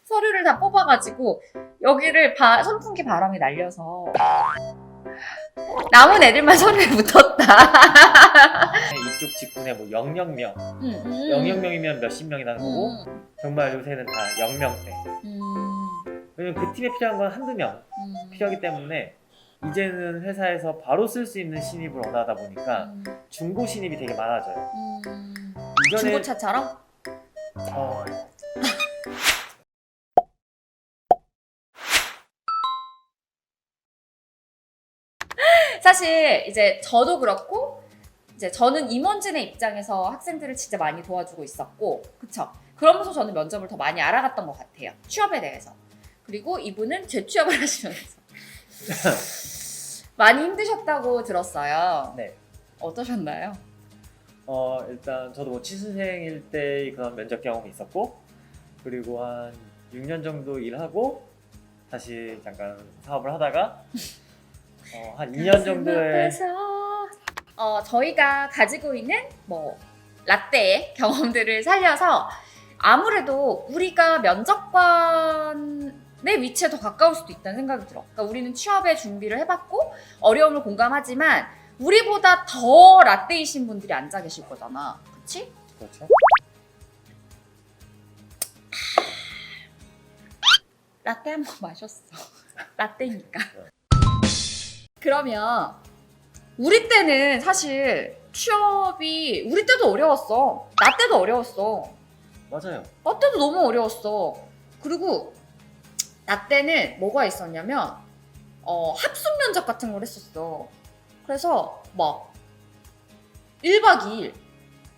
서류를 다 뽑아가지고 여기를 선풍기 바람이 날려서 남은 애들만 서류에 붙었다. 이쪽 직군에 뭐 000명, 음. 000명이면 몇십 명이라는 거고 정말 요새는 다 0명대. 왜냐면 그 팀에 필요한 건 한두 명 필요하기 때문에 이제는 회사에서 바로 쓸 수 있는 신입을 원하다 보니까 중고 신입이 되게 많아져요. 이전에 중고차처럼? 사실 이제 저도 그렇고 이제 저는 임원진의 입장에서 학생들을 진짜 많이 도와주고 있었고, 그쵸? 그러면서 저는 면접을 더 많이 알아갔던 것 같아요. 취업에 대해서. 그리고 이분은 재취업을 하시면서 많이 힘드셨다고 들었어요. 네. 어떠셨나요? 일단 저도 뭐 취준생일 때 그런 면접 경험이 있었고, 그리고 한 6년 정도 일하고 다시 잠깐 사업을 하다가 한 2년 정도의 저희가 가지고 있는 뭐 라떼의 경험들을 살려서 아무래도 우리가 면접관의 위치에 더 가까울 수도 있다는 생각이 들어. 그러니까 우리는 취업에 준비를 해봤고 어려움을 공감하지만 우리보다 더 라떼이신 분들이 앉아 계실 거잖아. 그치? 그렇죠. 라떼 한 번 마셨어. 라떼니까. 그러면 우리 때는 사실 취업이 우리 때도 어려웠어. 나 때도 어려웠어. 맞아요. 나 때도 너무 어려웠어. 그리고 나 때는 뭐가 있었냐면 합숙 면접 같은 걸 했었어. 그래서 막 1박 2일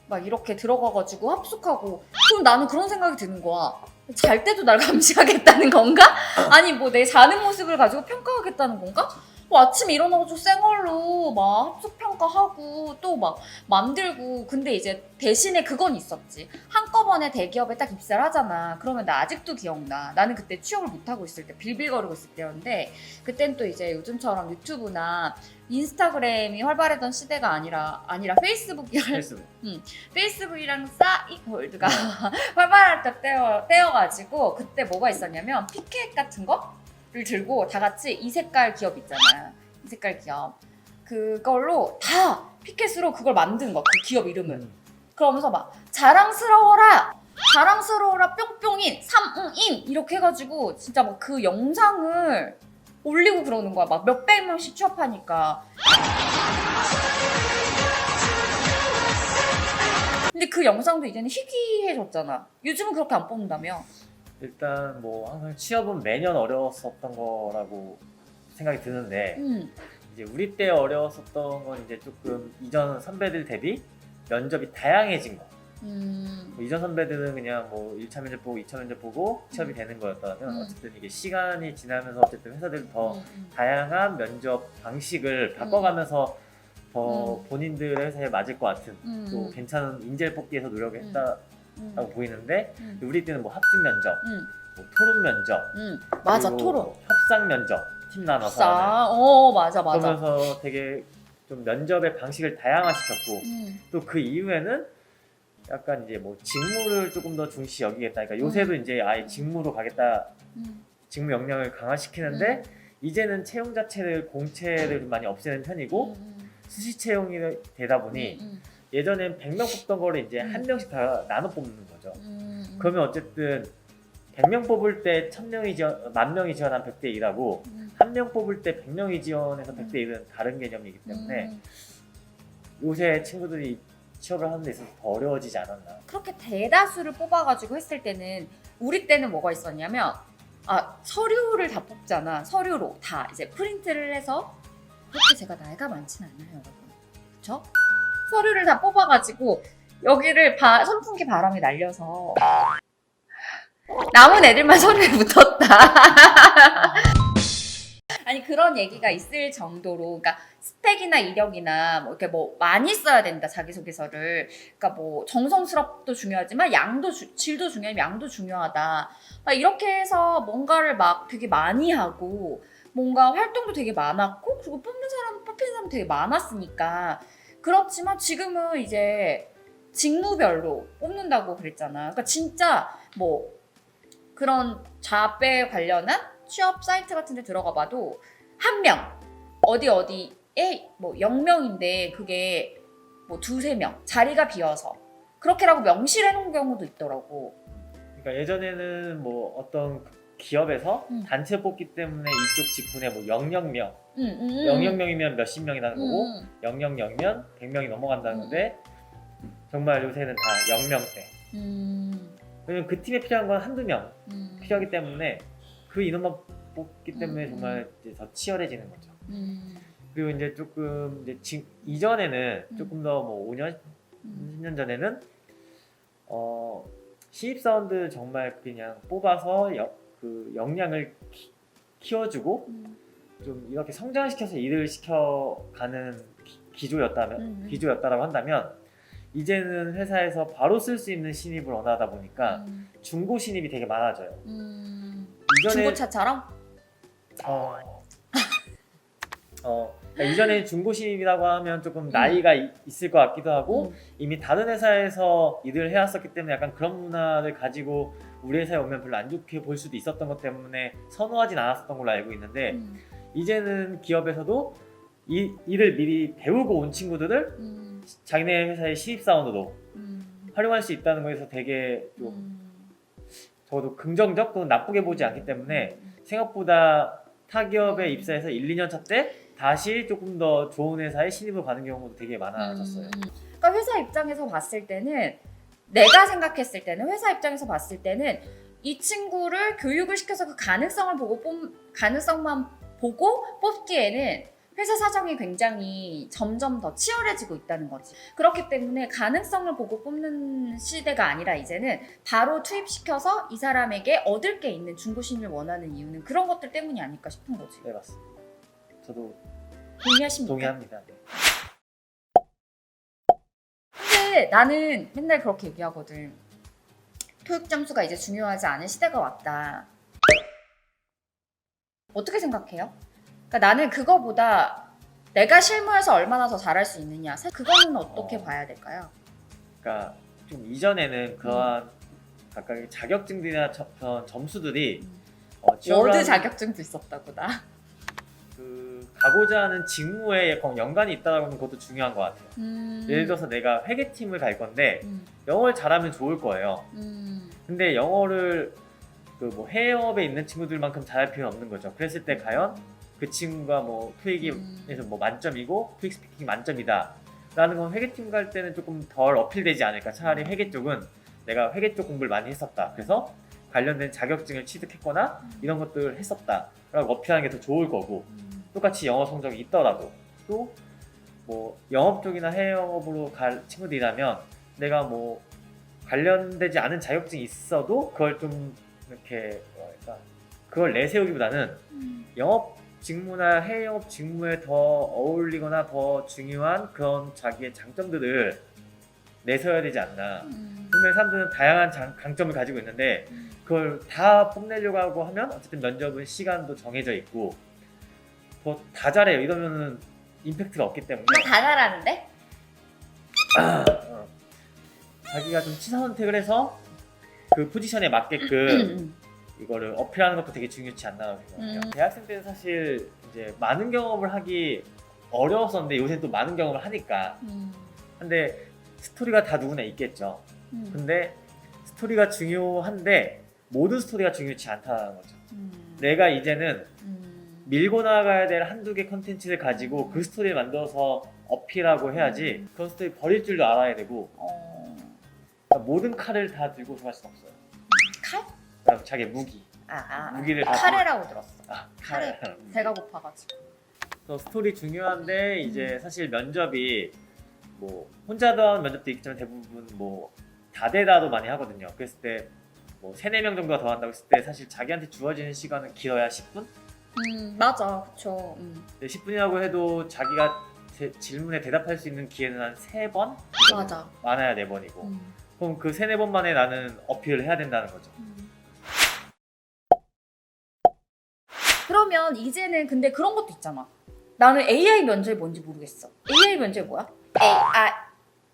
막 이렇게 들어가가지고 합숙하고, 그럼 나는 그런 생각이 드는 거야. 잘 때도 날 감시하겠다는 건가? 아니 뭐 내 자는 모습을 가지고 평가하겠다는 건가? 뭐 아침에 일어나가지고 쌩얼로 막 합숙평가하고 또 막 만들고. 근데 이제 대신에 그건 있었지. 한꺼번에 대기업에 딱 입사를 하잖아. 그러면 나 아직도 기억나. 나는 그때 취업을 못하고 있을 때, 빌빌거리고 있을 때였는데, 그땐 또 이제 요즘처럼 유튜브나 인스타그램이 활발했던 시대가 아니라 페이스북이랑 싸이월드가 활발할 때 때여가지고, 그때 뭐가 있었냐면 피켓 같은 거를 들고 다 같이 이 색깔 기업 있잖아요. 이 색깔 기업. 그걸로 다 피켓으로 그걸 만든 거, 그 기업 이름을. 그러면서 막 자랑스러워라 뿅뿅인 삼응인 이렇게 해가지고 진짜 막 그 영상을 올리고 그러는 거야. 막 몇백 명씩 취업하니까. 근데 그 영상도 이제는 희귀해졌잖아. 요즘은 그렇게 안 뽑는다며. 일단 뭐 항상 취업은 매년 어려웠었던 거라고 생각이 드는데 이제 우리 때 어려웠었던 건 이제 조금 이전 선배들 대비 면접이 다양해진 거. 뭐 이전 선배들은 그냥 뭐 1차 면접 보고 2차 면접 보고 취업이 되는 거였다면 어쨌든 이게 시간이 지나면서 어쨌든 회사들이 더 다양한 면접 방식을 바꿔가면서 더 본인들의 회사에 맞을 것 같은 또 괜찮은 인재를 뽑기 위해서 노력을 했다고 보이는데, 우리 때는 뭐 합숙 면접, 뭐 토론 면접, 맞아, 그리고 토론. 협상 면접, 팀 나눠서 하는. 맞아. 그러면서 되게 좀 면접의 방식을 다양화시켰고 또 그 이후에는 약간 이제 뭐 직무를 조금 더 중시 여기겠다. 그러니까 요새도 이제 아예 직무로 가겠다, 직무 역량을 강화시키는데 이제는 채용 자체를 공채를 좀 많이 없애는 편이고 수시 채용이 되다 보니 예전엔 100명 뽑던 거를 이제 한 명씩 다 나눠 뽑는 거죠. 그러면 어쨌든 100명 뽑을 때 1000명이 지원, 10,000명이 지원한 100대 1하고 한 명 뽑을 때 100명이 지원해서 100대 1은 다른 개념이기 때문에 요새 친구들이 취업을 하는 데 있어서 더 어려워지지 않았나. 그렇게 대다수를 뽑아가지고 했을 때는, 우리 때는 뭐가 있었냐면 서류를 다 뽑잖아. 서류로 다 이제 프린트를 해서. 그렇게 제가 나이가 많진 않아요, 여러분. 그쵸? 서류를 다 뽑아가지고 여기를 선풍기 바람이 날려서 남은 애들만 서류에 붙었다. 아니 그런 얘기가 있을 정도로, 그러니까 스펙이나 이력이나 뭐 이렇게 뭐 많이 써야 된다, 자기소개서를. 그러니까 뭐 정성스럽도 중요하지만 질도 중요하면 양도 중요하다. 이렇게 해서 뭔가를 막 되게 많이 하고 뭔가 활동도 되게 많았고, 그리고 뽑히는 사람 되게 많았으니까. 그렇지만 지금은 이제 직무별로 뽑는다고 그랬잖아. 그러니까 진짜 뭐 그런 자폐 관련한 취업 사이트 같은 데 들어가 봐도 한 명, 어디에 뭐 0명인데 그게 뭐 2-3명 자리가 비어서 그렇게라고 명시해 놓은 경우도 있더라고. 그러니까 예전에는 뭐 어떤 기업에서 단체 뽑기 때문에 이쪽 직군에 뭐 00명, 00명이면 몇십 명이라는 거고 000면 100명이 넘어간다는 건데 정말 요새는 다 0명대. 왜냐면 그 팀에 필요한 건 한두 명 필요하기 때문에 그 인원만 뽑기 때문에 정말 이제 더 치열해지는 거죠. 그리고 이제 조금 이제 이전에는 조금 더 뭐 5년, 10년 전에는 신입사원들 정말 그냥 뽑아서 그 역량을 키워주고 좀 이렇게 성장시켜서 일을 시켜가는 기조였다라고 한다면 이제는 회사에서 바로 쓸 수 있는 신입을 원하다 보니까 중고 신입이 되게 많아져요. 중고차처럼? 그러니까 이전에 중고 신입이라고 하면 조금 나이가 있을 것 같기도 하고 이미 다른 회사에서 일을 해왔었기 때문에 약간 그런 문화를 가지고 우리 회사에 오면 별로 안 좋게 볼 수도 있었던 것 때문에 선호하진 않았었던 걸로 알고 있는데 이제는 기업에서도 일을 미리 배우고 온 친구들을 자기네 회사의 신입사원으로 활용할 수 있다는 거에서 되게 좀 적어도 긍정적 또는 나쁘게 보지 않기 때문에 생각보다 타 기업에 입사해서 1-2년 차 때 다시 조금 더 좋은 회사에 신입을 가는 경우도 되게 많아졌어요. 그러니까 회사 입장에서 봤을 때는 내가 생각했을 때는 회사 입장에서 봤을 때는 이 친구를 교육을 시켜서 그 가능성만 보고 뽑기에는 회사 사정이 굉장히 점점 더 치열해지고 있다는 거지. 그렇기 때문에 가능성을 보고 뽑는 시대가 아니라 이제는 바로 투입시켜서 이 사람에게 얻을 게 있는 중고 신입을 원하는 이유는 그런 것들 때문이 아닐까 싶은 거지. 네, 맞습니다. 저도 동의하십니까? 동의합니다. 네. 근데 나는 맨날 그렇게 얘기하거든. 토익 점수가 이제 중요하지 않은 시대가 왔다. 어떻게 생각해요? 그러니까 나는 그거보다 내가 실무에서 얼마나 더 잘할 수 있느냐. 사실 그거는 어떻게 봐야 될까요? 그러니까 좀 이전에는 그런 각각의 자격증들이나 그런 점수들이 워드 자격증도 있었다고 나. 가고자 하는 직무에 약간 연관이 있다는 것도 중요한 것 같아요. 예를 들어서 내가 회계팀을 갈 건데 영어를 잘하면 좋을 거예요. 근데 영어를 그 뭐 해외업에 있는 친구들만큼 잘할 필요는 없는 거죠. 그랬을 때 과연 그 친구가 뭐 토익에서 뭐 만점이고 토익 스피킹 만점이다 라는 건 회계팀 갈 때는 조금 덜 어필되지 않을까. 차라리 회계 쪽은 내가 회계 쪽 공부를 많이 했었다, 그래서 관련된 자격증을 취득했거나 이런 것들을 했었다 라고 어필하는 게 더 좋을 거고, 똑같이 영어 성적이 있더라도 또 뭐 영업 쪽이나 해외 영업으로 갈 친구들이라면 내가 뭐 관련되지 않은 자격증이 있어도 그걸 좀 이렇게 뭐랄까 그걸 내세우기보다는 영업 직무나 해외 영업 직무에 더 어울리거나 더 중요한 그런 자기의 장점들을 내세워야 되지 않나. 분명히 사람들은 다양한 강점을 가지고 있는데 그걸 다 뽐내려고 하고 하면 어쨌든 면접은 시간도 정해져 있고 더 다 잘해요 이러면은 임팩트가 없기 때문에. 다 잘하는데? 자기가 좀 취사 선택을 해서 그 포지션에 맞게끔 이거를 어필하는 것도 되게 중요치 않나 생각해요. 대학생 때는 사실 이제 많은 경험을 하기 어려웠었는데 요새 또 많은 경험을 하니까. 근데 스토리가 다 누구나 있겠죠. 근데 스토리가 중요한데 모든 스토리가 중요치 않다는 거죠. 내가 이제는 밀고 나가야 될 한두 개 컨텐츠를 가지고 그 스토리를 만들어서 어필하고 해야지 그런 스토리 버릴 줄도 알아야 되고 그러니까 모든 칼을 다 들고 갈 수는 없어요. 칼? 그러니까 자기 무기. 무기를 다 카레라고 들었어. 카레. 배가 고파가지고. 그래서 스토리 중요한데 이제 사실 면접이 뭐 혼자도 하는 면접도 있지만 대부분 뭐 다대다도 많이 하거든요. 그랬을 때 뭐 3-4명 정도가 더 한다고 했을 때 사실 자기한테 주어지는 시간은 길어야 10분? 맞아, 그쵸. 10분이라고 해도 자기가 질문에 대답할 수 있는 기회는 한 3번? 맞아. 많아야 4번이고 그럼 그 3-4번 만에 나는 어필을 해야 된다는 거죠. 그러면 이제는 근데 그런 것도 있잖아. 나는 AI 면접이 뭔지 모르겠어. AI 면접이 뭐야? AI.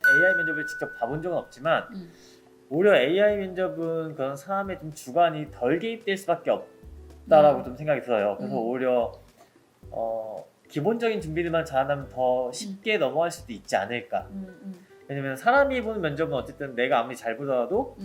AI 면접을 직접 봐본 적은 없지만 오히려 AI 면접은 그런 사람의 좀 주관이 덜 개입될 수밖에 없다라고 좀 생각이 들어요. 그래서 오히려 기본적인 준비들만 잘한다면 더 쉽게 넘어갈 수도 있지 않을까. 왜냐면 사람이 보는 면접은 어쨌든 내가 아무리 잘 보더라도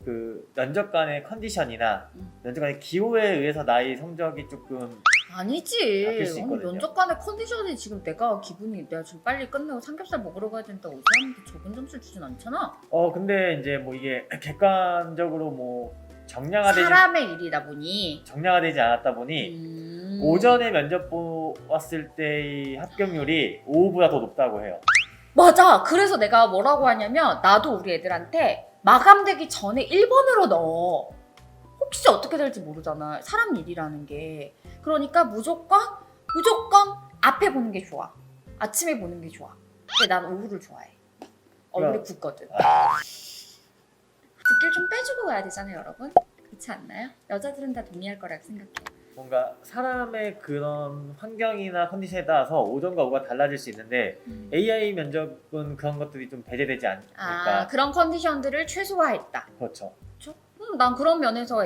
그 면접관의 컨디션이나 면접관의 기호에 의해서 나의 성적이 조금 아니지. 바뀔 수 아니, 있거든요. 면접관의 컨디션이 지금 내가 지금 빨리 끝내고 삼겹살 먹으러 가야 된다고 이 사람한테 적은 점수를 주진 않잖아. 근데 이제 뭐 이게 객관적으로 뭐 사람의 일이다 보니 정량화되지 않았다 보니 오전에 면접 보았을 때의 합격률이 오후보다 더 높다고 해요. 맞아. 그래서 내가 뭐라고 하냐면 나도 우리 애들한테 마감되기 전에 1번으로 넣어. 혹시 어떻게 될지 모르잖아. 사람 일이라는 게. 그러니까 무조건 앞에 보는 게 좋아. 아침에 보는 게 좋아. 근데 난 오후를 좋아해. 얼굴이 붓거든. 붓기를 좀 빼주고 가야 되잖아요, 여러분. 그렇지 않나요? 여자들은 다 동의할 거라고 생각해요. 뭔가 사람의 그런 환경이나 컨디션에 따라서 오전과 오후가 달라질 수 있는데 AI 면접은 그런 것들이 좀 배제되지 않을까. 그런 컨디션들을 최소화했다. 그렇죠. 난 그런 면에서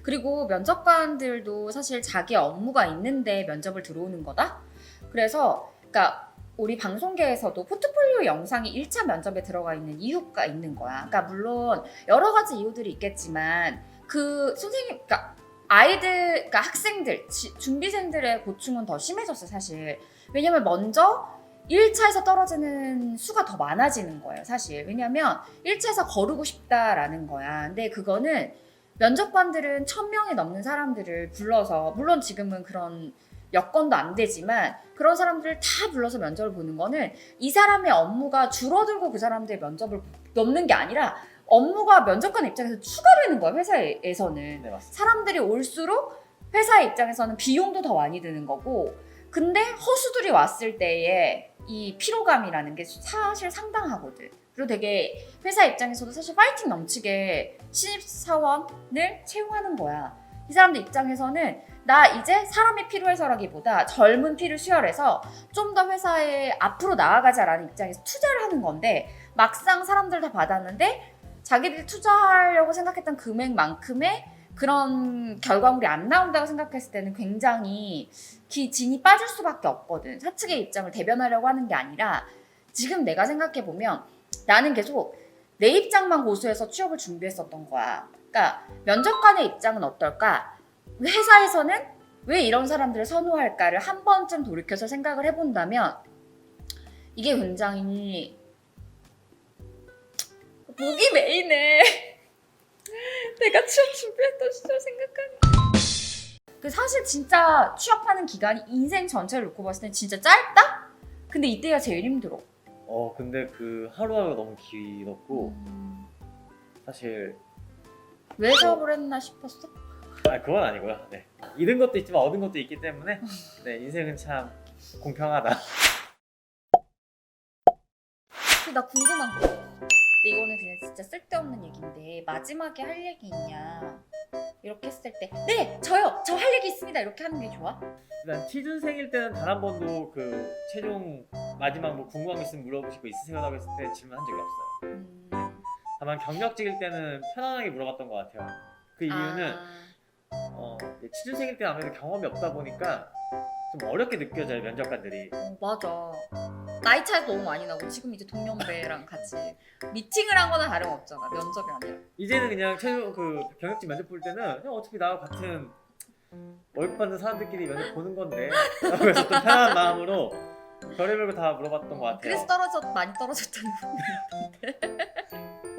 그리고 면접관들도 사실 자기 업무가 있는데 면접을 들어오는 거다. 그래서 그러니까 우리 방송계에서도 포트폴리오 영상이 1차 면접에 들어가 있는 이유가 있는 거야. 그러니까 물론 여러 가지 이유들이 있겠지만 그 선생님, 그러니까 그러니까 학생들, 준비생들의 고충은 더 심해졌어 사실. 왜냐면 먼저 1차에서 떨어지는 수가 더 많아지는 거예요 사실. 왜냐면 1차에서 거르고 싶다라는 거야. 근데 그거는 면접관들은 1000명이 넘는 사람들을 불러서, 물론 지금은 그런 여건도 안 되지만 그런 사람들을 다 불러서 면접을 보는 거는 이 사람의 업무가 줄어들고 그 사람들의 면접을 넘는 게 아니라 업무가 면접관 입장에서 추가되는 거야 회사에서는. 네, 맞습니다. 사람들이 올수록 회사의 입장에서는 비용도 더 많이 드는 거고, 근데 허수들이 왔을 때의 이 피로감이라는 게 사실 상당하거든. 그리고 되게 회사 입장에서도 사실 파이팅 넘치게 신입사원을 채용하는 거야. 이 사람들 입장에서는 나 이제 사람이 필요해서라기보다 젊은 피를 수혈해서 좀 더 회사에 앞으로 나아가자라는 입장에서 투자를 하는 건데, 막상 사람들 다 받았는데 자기들이 투자하려고 생각했던 금액만큼의 그런 결과물이 안 나온다고 생각했을 때는 굉장히 진이 빠질 수밖에 없거든. 사측의 입장을 대변하려고 하는 게 아니라, 지금 내가 생각해보면 나는 계속 내 입장만 고수해서 취업을 준비했었던 거야. 그러니까 면접관의 입장은 어떨까? 회사에서는 왜 이런 사람들을 선호할까를 한 번쯤 돌이켜서 생각을 해본다면 이게 굉장히 목이 메이네. 내가 취업 준비했던 시절 생각하니. 그 사실 진짜 취업하는 기간이 인생 전체를 놓고 봤을 땐 진짜 짧다? 근데 이때가 제일 힘들어. 근데 그 하루하루가 너무 길었고 사실 왜 사업을 했나 싶었어? 그건 아니고요. 네. 잃은 것도 있지만 얻은 것도 있기 때문에 네, 인생은 참 공평하다. 근데 나 궁금한 거 있어. 근데 이거는 그냥 진짜 쓸데없는 얘기인데 마지막에 할 얘기 있냐? 이렇게 했을 때 네! 저요! 저 할 얘기 있습니다! 이렇게 하는 게 좋아? 일단 취준생일 때는 단 한 번도 그 최종 마지막 뭐 궁금한 거 있으면 물어보실 거 있으세요라고 했을 때 질문한 적이 없어요. 다만 경력직일 때는 편안하게 물어봤던 것 같아요. 그 이유는 취준생일 때는 아무래도 경험이 없다 보니까 좀 어렵게 느껴져요, 면접관들이. 맞아. 나이 차이도 너무 많이 나고 지금 이제 동년배랑 같이 미팅을 한 거나 다름없잖아. 면접이 아니라. 이제는 그냥 최종 그 경력직 면접 볼 때는 그냥 어차피 나와 같은 월급 받는 사람들끼리 면접 보는 건데 그래서 좀 편안한 마음으로 별의별 거 다 물어봤던 것 같아요. 그래서 많이 떨어졌다는 분이 있던데.